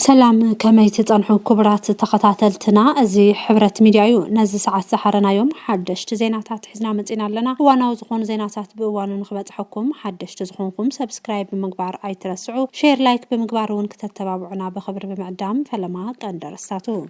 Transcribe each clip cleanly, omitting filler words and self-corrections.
سلام كما يتطنحوا كبرات تخطاتلتنا ازي حبرت ميديايو نزي ساعات سحرنا يوم حدشت زيناتات حزنا مزينا لنا وانا وزخون زيناتات بوانو نخبت حكم حدشت زخونكم سبسكرايب بمقبار اي ترسعو شير لايك بمقبار ونكتب تبابعنا بخبر بمعدام فلما كندرساتو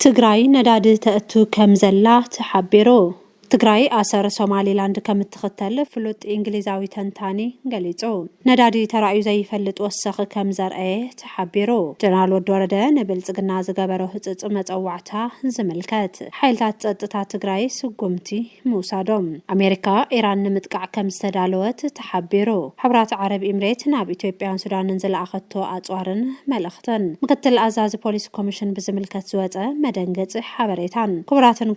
تقراي نداد تأتو كمزلا تحبيرو تقراي آسر سوماليلاند كمتختل فلوت إنجليزاوي تنتاني قليتو ندادي ترأيو زي فلت وسخ كمزر تحبيرو جنرال ودورده نبلزقنا زقابرو هتت متقوعتا زملكات حيلتات تقراي سقومتي موسادوم أمريكا إيران نمتقع كمستدالوات تحبيرو حبرات عرب إمريت ناب إثيوبيان سودان ننزل أخدتو أطوارن ملختن مقتل أزاز بوليس كوميشن بزملكات زوات مدنقت حبريتان كبراتن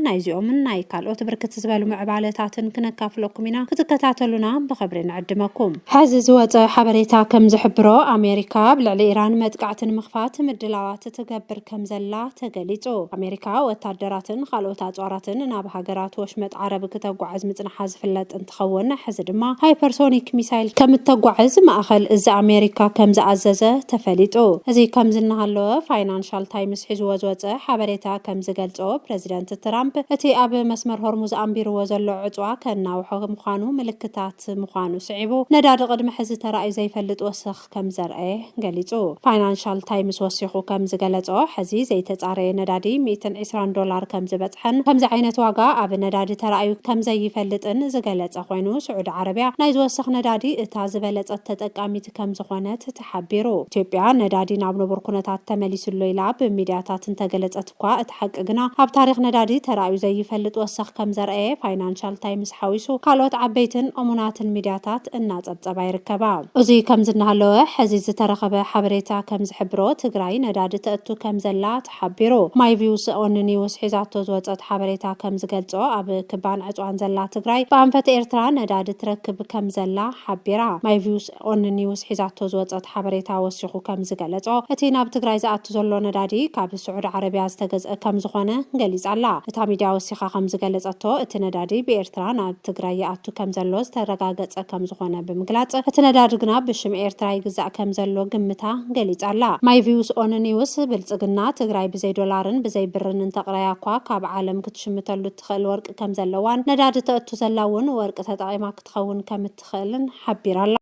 نايزيومن نايكال وتبركت زبالو معبالتاتن كنكافلوكمينا كتكتاتلونا بخبرين عدمكم حازي زوات حبريتا كم زحبرو أمريكا بلعل إيران مدقعتن مخفات مدلاوات تقبر كم زلا تقليتو أمريكا وتادراتن خالوتات واراتن نابها قرات وشمت عرب كتاقو عزمتن حاز فلات انتخون حزدما هايبرسونيك ميسايل كم تاقو عزم أخل إز أمريكا كم زعززة تفليتو هزي كم زلنهالو فاينانشال تايمز حزو زوات حبريتا كم زقلتو بريزيدنت ترامب اتي أب مسمر هرمز أمبير وزلو عطوا كنا وحق مخانو ملكتات مخانو سعيبو نداد قدم حز ترأي زي فلت وسخ كم زرقه قليتو فاينانشال تايمز وسيخو كم زقلتو حزي زي تتعري ندادي $120 كم زبتحن كم زعينت واقع أب ندادي ترأي كم زي فلت ان زقلت أخوينو سعود عربيا نايز وسخ ندادي اتازبلت التتقاميت كم زخونت تحبيرو إثيوبيا ندادي نابنو بركونتات تمليس الليلة بميدياتات انتقلت اتقوا اتحققنا اب تاريخ ندادي ترأي زي فلت وسخ كم زرقه فاينانشال تايمز حاويسو كالوت عبيتن أمونات الميدياتات الناس أبتباي ركبا وزي كم زنهالوه حزيز ترخبه حبريتا كم زحبرو تقراي نداد تأتو كم زلا تحبيرو ماي فيوس اون نيوس حيزاتو زوات حبريتا كم زقلتو اب كبان عطوان زلا تقراي بانفت إيرترا نداد تركب كم زلا حبيرا ماي فيوس اون نيوس حيزاتو زوات حبريتا وسيخو كم زقلتو اتينا بتقراي زاتو زلو ندادي كاب السعود عربيا استقز كم زخونه قليز علا اتا ميديا وسيخا كم زقلتو اتندادي بإيرترا ناب تقراي اتو كم زلوز ترقاقص كم زخونه بمقلاص اتنداد غنا بشم إيرترا يغزا كم زلو قمتا قليز علا ماي فيوس اون نيوس بلصقنا تقراي بزي دولارن بزي برن تقراياكوا كاب عالم كتشمتلو تخل ورق كم زلوان نداد تأتو زلاون ورق تطعيما كتخون كم تخلن حبيرا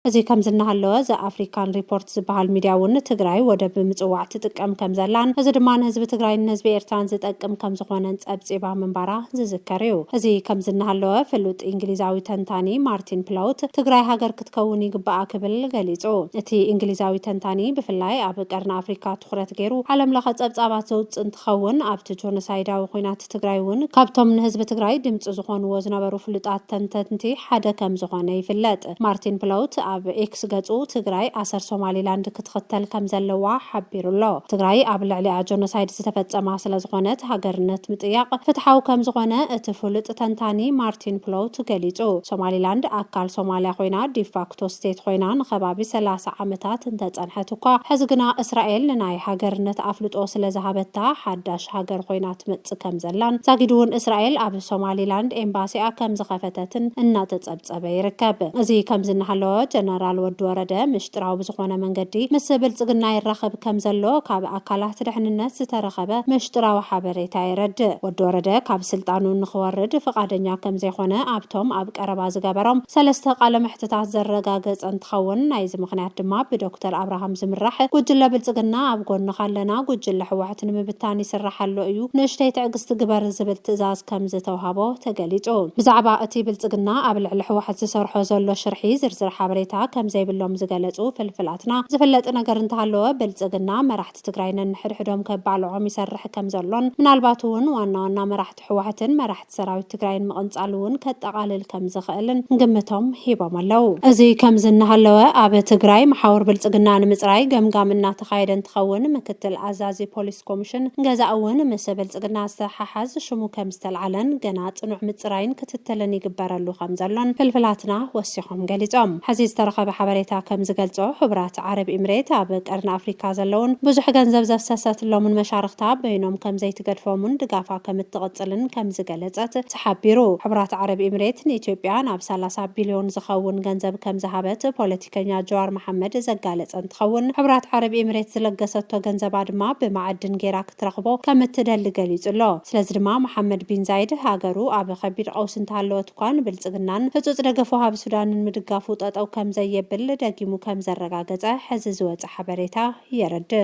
زي كم زنهالو ذا أفريكان ريبورت زبال ميدياون تقراي ودا بمصواع تتقم كم زلان هذا دمان حزب تقراي النسبة إيرتران زتقم كم زخونن صبصيبا منبارا زذكريو زي كم زنهالو فلوت إنجليزاوي تنتاني مارتين بلاوت تقراي هاجر كتكون يقبع كبل غليصو اتي إنجليزاوي تنتاني بفلاي اب قرن أفريكا تخرت غيرو عالم لخ صبصابات زوت انتخون اب جونوسايداوي خوينات تقرايون كابتوم حزب تقراي دمص زخون وزنبرو فلطات تنتنتي حدا كم زخونه يفلط مارتين بلاوت اب اكس غصو تግራይ አሰር ሶማሊላንድ ክትختل ከም ዘለዋ ሓቢሩሎ ትግራይ ኣብ ልዕሊ ጆኖሳይድ ዝተፈጸማ ስለ ዝኾነት ሃገርነት ምጥያቅ ፍትሓው ከም ዝኾነ እቲ ፍሉጥ ተንታኒ ማርቲን ፕሎት ገሊጹ ሶማሊላንድ ኣካል ሶማሊያ ኮይና ዲፋክቶ ስቴት ኮይና ንኸባቢ 30 ዓመታት እንተጸንሐት እኳ ሕዝግና እስራኤል ናይ ሃገርነት ኣፍልጦ ስለ ዝሃበታ ሓዳሽ ሃገር ኮይና ትመጽእ ከም ዘላን ዛጊዱን እስራኤል ኣብ ሶማሊላንድ ኤምባሲኣ ከም ዝኸፈተትን እናተጸብጸበ ይርከብ እዚ ከም ዝነሃለወ ጀነራል ወድ ወረደ ምሽጥራው በዝኾነ መንገዲ መስብል ጽግና ይራኸብ ከም ዘሎ ካብ አካላት ድሕንነት ዝተረኸበ ምሽጥራው ሓበሬታ ይረድ ወድ ወረደ ካብ ስልጣኑ ንኽወርድ ፈቃደኛ ከም ዘይኾነ ኣብቶም ኣብ ቀረባ ዝገበሮም ሰለስተ ቃለ መሕተታት ዘረጋገጸ እንትኸውን ናይዚ ምኽንያት ድማ ብዶክተር አብርሃም ዝምራሕ ጉጅለ ብልጽግና ኣብ ጎን ካለና ጉጅለ ሕወሓት ንምብታን ይስራሓሎ እዩ ንእሽተይ ትዕግስቲ ግበር ዝብል ትእዛዝ ከም ዝተውሃቦ ተገሊጹ ብዛዕባ እቲ ብልጽግና ኣብ ልዕሊ ሕወሓት ዝሰርሖ ዘሎ ሽርሒ ዝርዝር ሓበሬታ ከም ዘይብሎም ዝገለጹ ፍልፍላትና ዝፍለጥ ነገር እንተሃለወ ብልጽግና መራሕቲ ትግራይን ንሕድሕዶም ከባልዖም ይሰርሕ ከም ዘሎን ምናልባት እውን ዋና መራሕቲ ሕወሓትን መራሕቲ ሰራዊት ትግራይን መቕንጻሉውን ከጠቃልል ከም ዝኽእልን ግምቶም ሂቦም ኣለው እዚ ከም ዝነሃለወ ኣብ ትግራይ መሓወር ብልጽግና ንምጽራይ ገምጋም እናተኻየደ እንትኸውን ምክትል ኣዛዚ ፖሊስ ኮሚሽን ገዛእውን ምስ ብልጽግና ዝተሓሓዝ ሽሙ ከም ዝተልዓለን ገና ጽኑዕ ምጽራይን ክትትልን ይግበረሉ ከም ዘሎን ፍልፍላትና ወሲኾም ገሊጾም ሓዚዝ ዝተረኸበ ሓበሬታ ከም ዝገልጾ ሕብራት ዓረብ ኤምሬት ኣብ ቀርኒ ኣፍሪካ ዘለውን ብዙሕ ገንዘብ ዘፍሰሰትሎምን መሻርክታ በይኖም ከም ዘይትገድፎምን ድጋፋ ከም እትቕጽልን ከም ዝገለጸት ተሓቢሩ። ሕብራት ዓረብ ኤምሬት ንኢትዮጵያ ናብ 30 ቢልዮን ዝኸውን ገንዘብ ከም ዝሃበት ፖለቲከኛ ጀዋር መሐመድ ዘጋለጸ እንትኸውን ሕብራት ዓረብ ኤምሬት ዝለገሰቶ ገንዘባ ድማ ብማዕድን ጌራ ክትረኽቦ ከም እትደሊ ገሊጹሎ። ስለዚ ድማ መሐመድ ቢን ዛይድ ሃገሩ ኣብ ከቢድ ቀውሲ እንተሃለወት እኳን ብልጽግናን ህጹጽ ደገፍ ወሃቢ ሱዳንን ምድጋፉ ጠጠው ከም ዘየብል ደጊሙ ከም ዘረጋገጸ ሕዚ ዝወፀ ሓበሬታ የረድእ።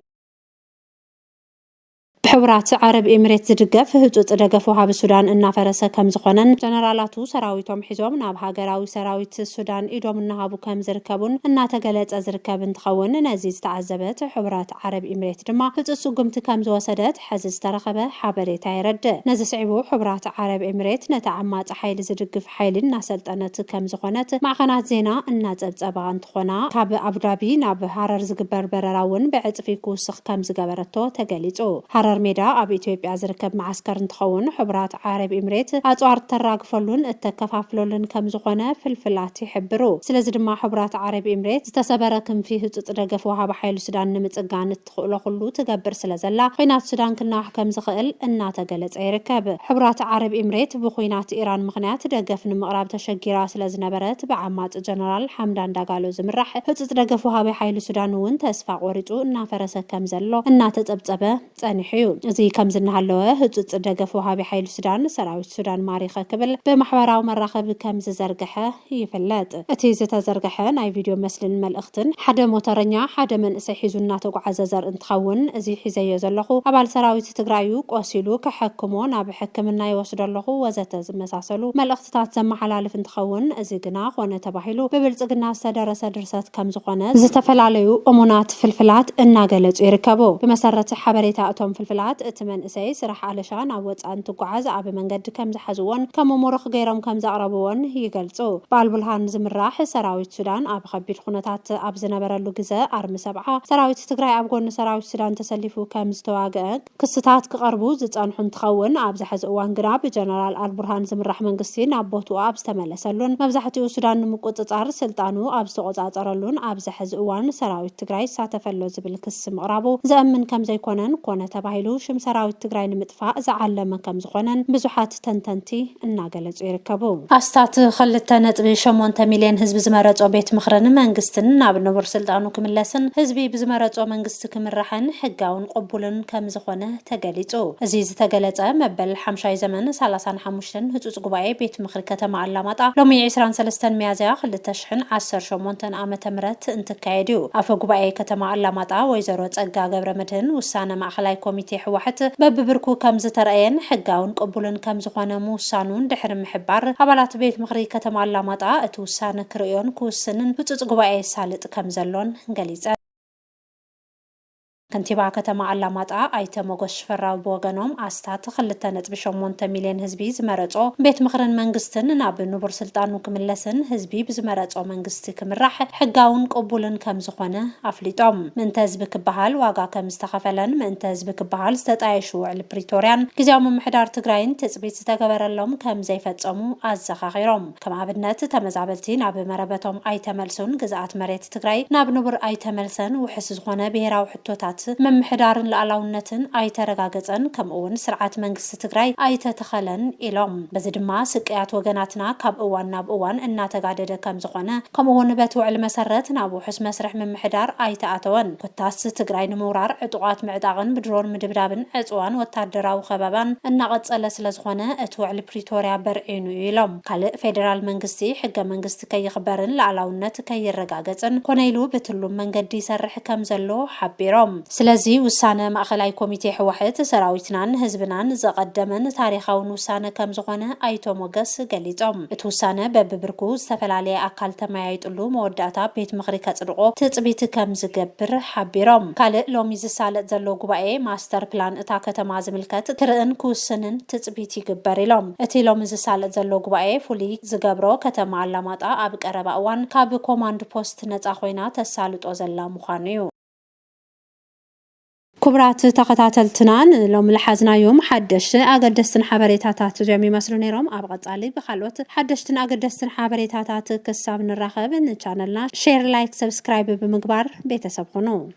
ሕብራት ዓረብ ኤምሬት ዝድገፍ ህጹጽ ደገፍ ወሃቢ ሱዳን እናፈረሰ ከም ዝኾነን ጀነራላቱ ሰራዊቶም ሒዞም ናብ ሃገራዊ ሰራዊት ሱዳን ኢዶም እናሃቡ ከም ዝርከቡን እናተገለጸ ዝርከብ እንትኸውን ነዚ ዝተዓዘበት ሕብራት ዓረብ ኤምሬት ድማ ህጹጽ ስጉምቲ ከም ዝወሰደት ሕዚ ዝተረኸበ ሓበሬታ የረድእ። ነዚ ስዒቡ ሕብራት ዓረብ ኤምሬት ነቲ ዓማጺ ሓይሊ ዝድግፍ ሓይሊ እናሰልጠነት ከም ዝኾነት ማዕኸናት ዜና እናጸብጸባ እንትኾና ካብ አቡዳቢ ናብ ሃረር ዝግበር በረራ እውን ብዕጽፊ ክውስኽ ከም ዝገበረቶ ተገሊጹ። ሃረር ሜዳ ኣብ ኢትዮጵያ ዝርከብ ማዓስከር እንትኸውን ሕብራት ዓረብ ኤምሬት ኣጽዋር ተራግፈሉን እተከፋፍለሉን ከም ዝኾነ ፍልፍላት ይሕብሩ። ስለዚ ድማ ሕብራት ዓረብ ኤምሬት ዝተሰበረ ክንፊ ህጹጽ ደገፍ ወሃቢ ሓይሊ ሱዳን ንምጽጋን እትኽእሎ ኩሉ ትገብር ስለዘላ ኩናት ሱዳን ክናሕ ከም ዝኽእል እናተገለጸ ይርከብ። ሕብራት ዓረብ ኤምሬት ብኩናት ኢራን ምኽንያት ደገፍ ንምቕራብ ተሸጊራ ስለዝነበረት ብዓማጽ ጀነራል ሓምዳን ዳጋሎ ዝምራሕ ህጹጽ ደገፍ ወሃቢ ሓይሊ ሱዳን እውን ተስፋ ቆሪጹ እናፈረሰ ከም ዘሎ እናተጸብጸበ ጸኒሑ እዩ። እዚ ከም ዝናሃለወ ህጹጽ ደገፍ ወሃቢ ሓይሊ ሱዳን ሰራዊት ሱዳን ማሪኸ ክብል ብማሕበራዊ መራኸቢ ከም ዝዘርግሐ ይፍለጥ። እቲ ዝተዘርግሐ ናይ ቪድዮ መስልን መልእኽትን ሓደ ሞተረኛ ሓደ መንእሰይ ሒዙ እናተጓዓዘ ዘርኢ እንትኸውን እዚ ሒዘዮ ዘለኹ ኣባል ሰራዊት ትግራዩ ቆሲሉ ክሕክሞ ናብ ሕክምና ይወስዶ ኣለኹ ወዘተ ዝመሳሰሉ መልእኽትታት ዘመሓላልፍ እንትኸውን እዚ ግና ኮነ ተባሂሉ ብብልጽግና ዝተደረሰ ድርሰት ከም ዝኾነ ዝተፈላለዩ እሙናት ፍልፍላት እናገለጹ ይርከቡ። ብመሰረት ሓበሬታ እቶም ፍልፍላት እቲ መንእሰይ ስራሕ አለሻ ናብ ወጻኢ እንትጓዓዝ ኣብ መንገዲ ከም ዝሓዝዎን ከም ሙሩኽ ገይሮም ከም ዘቕረብዎን ይገልጹ። በአልቡርሃን ዝምራሕ ሰራዊት ሱዳን ኣብ ከቢድ ኩነታት ኣብ ዝነበረሉ ግዜ ኣርሚ ሰብዓ ሰራዊት ትግራይ ኣብ ጎኒ ሰራዊት ሱዳን ተሰሊፉ ከም ዝተዋግአ ክስታት ክቐርቡ ዝጸንሑ እንትኸውን ኣብዚ ሕዚ እዋን ግና ብጀነራል አልቡርሃን ዝምራሕ መንግስቲ ናብ ቦትኡ ኣብ ዝተመለሰሉን መብዛሕትኡ ሱዳን ንምቁጽጻር ስልጣኑ ኣብ ዝተቆጻጸረሉን ኣብዚ ሕዚ እዋን ሰራዊት ትግራይ ሳተፈሎ ዝብል ክስ ምቕራቡ ዘእምን ከም ዘይኮነን ኮነ ተባሂሉ ሽም ሰራዊት ትግራይ ንምጥፋእ ዝዓለመ ከም ዝኾነን ብዙሓት ተንተንቲ እናገለጹ ይርከቡ። ኣስታት 2.8 ሚልዮን ህዝቢ ዝመረጾ ቤት ምኽርን መንግስትን ናብ ንቡር ስልጣኑ ክምለስን ህዝቢ ብዝመረጾ መንግስቲ ክምራሕን ሕጋውን ቅቡልን ከም ዝኾነ ተገሊጹ። እዚ ዝተገለጸ መበል 5 ዘመን 35 ህጹጽ ጉባኤ ቤት ምኽሪ ከተማ ኣላማጣ ሎሚ 23 ሚያዝያ 2018 ዓመተ ምህረት እንትካየድ እዩ። ኣፈ ጉባኤ ከተማ ኣላማጣ ወይዘሮ ጸጋ ገብረ መድህን ውሳነ ማዕኸላይ ኮሚቴ ሕወሓት በብብርኩ ከም ዝተረአየን ሕጋውን ቅቡልን ከም ዝኾነ ምውሳኑን ድሕሪ ምሕባር ኣባላት ቤት ምኽሪ ከተማ ኣላማጣ እቲ ውሳነ ክርእዮን ክውስንን ህጹጽ ጉባኤ ሳልጥ ከም ዘሎን ገሊጸ። ከንቲባ ከተማ ኣላማጣ ኣይተ ሞገስ ሽፈራው ብወገኖም ኣስታት 2.8 ሚልዮን ህዝቢ ዝመረጾ ቤት ምኽርን መንግስትን ናብ ንቡር ስልጣኑ ክምለስን ህዝቢ ብዝመረጾ መንግስቲ ክምራሕ ሕጋውን ቅቡልን ከም ዝኾነ ኣፍሊጦም። ምንተ ህዝቢ ክበሃል ዋጋ ከም ዝተኸፈለን ምንተ ህዝቢ ክበሃል ዝተጣየሹ ውዕል ፕሪቶርያን ጊዜያዊ ምምሕዳር ትግራይን ትጽቢት ዝተገበረሎም ከም ዘይፈጸሙ ኣዘኻኺሮም። ከም ኣብነት ተመዛበልቲ ናብ መረበቶም ኣይተመልሱን፣ ግዝኣት መሬት ትግራይ ናብ ንቡር ኣይተመልሰን፣ ውሕስ ዝኾነ ብሄራዊ ሕቶታት መምሕዳርን ሉዓላውነትን ኣይተረጋገጸን፣ ከምኡውን ስርዓት መንግስቲ ትግራይ ኣይተተኸለን ኢሎም። በዚ ድማ ስቅያት ወገናትና ካብ እዋን ናብ እዋን እናተጋደደ ከም ዝኾነ ከምኡውን በቲ ውዕል መሰረት ናብ ውሕስ መስርሕ መምሕዳር ኣይተኣተወን፣ ኮታስ ትግራይ ንምውራር ዕጡቋት ምዕጣቕን ብድሮን ምድብዳብን ዕፅዋን ወታደራዊ ከበባን እናቐጸለ ስለ ዝኾነ እቲ ውዕል ፕሪቶርያ በርዒኑ ኢሎም። ካልእ ፌደራል መንግስቲ ሕገ መንግስቲ ከይኽበርን ሉዓላውነት ከይረጋገጽን ኮነ ኢሉ ብትሉም መንገዲ ይሰርሕ ከም ዘሎ ሓቢሮም። ስለዚ ውሳነ ማእኸላይ ኮሚቴ ሕወሓት ሰራዊትናን ህዝብናን ዘቐደመን ታሪኻውን ውሳነ ከም ዝኾነ ኣይቶ ሞገስ ገሊጾም። እቲ ውሳነ በብብርኩ ዝተፈላለየ ኣካል ተመያይጥሉ መወዳእታ ቤት ምኽሪ ከጽድቆ ትጽቢት ከም ዝገብር ሓቢሮም። ካልእ ሎሚ ዝሳለጥ ዘሎ ጉባኤ ማስተር ፕላን እታ ከተማ ዝምልከት ክርእን ክውስንን ትጽቢት ይግበር ኢሎም። እቲ ሎሚ ዝሳለጥ ዘሎ ጉባኤ ፍሉይ ዝገብሮ ከተማ ኣላማጣ ኣብ ቀረባ እዋን ካብ ኮማንድ ፖስት ነጻ ኮይና ተሳልጦ ዘላ ምዃኑ እዩ። كبرات تخاتلتنان لو ملحزنا يوم حدش أقدستن حبريتاتات زي يمسلو نيروم أبغى علي بخلوت حدشتن أقدستن حبريتاتات كساب نراخب إن channelنا شير لايك سبسكرايب بمقبار بيتسابقونو